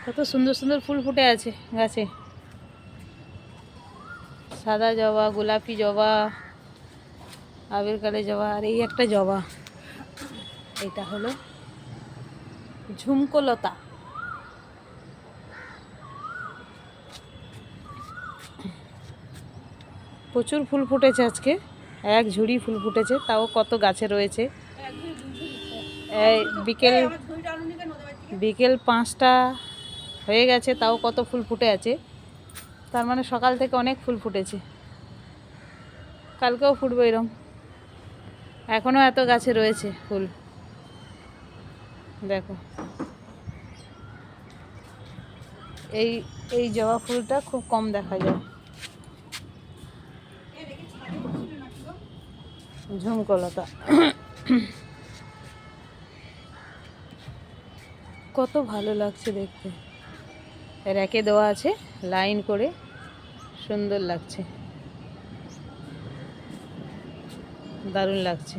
কত সুন্দর সুন্দর ফুল ফুটে আছে গাছে। সাদা জবা, গোলাপি জবা, আবির কালো জবা, আর এই একটা জবা, এটা হলো ঝুমকোলতা। প্রচুর ফুল ফুটেছে আজকে, এক ঝুড়ি ফুল ফুটেছে, তাও কত গাছে রয়েছে। এই বিকেল বিকেল 5টা হয়ে গেছে, তাও কত ফুল ফুটে আছে। তার মানে সকাল থেকে অনেক ফুল ফুটেছে, কালকেও ফুটবে এরম। এখনও এত গাছে রয়েছে ফুল, দেখো। এই এই জবা ফুলটা খুব কম দেখা যায়, ঝুমকোলতা। কত ভালো লাগছে দেখতে, র্যাকে দেওয়া আছে লাইন করে, সুন্দর লাগছে, দারুণ লাগছে।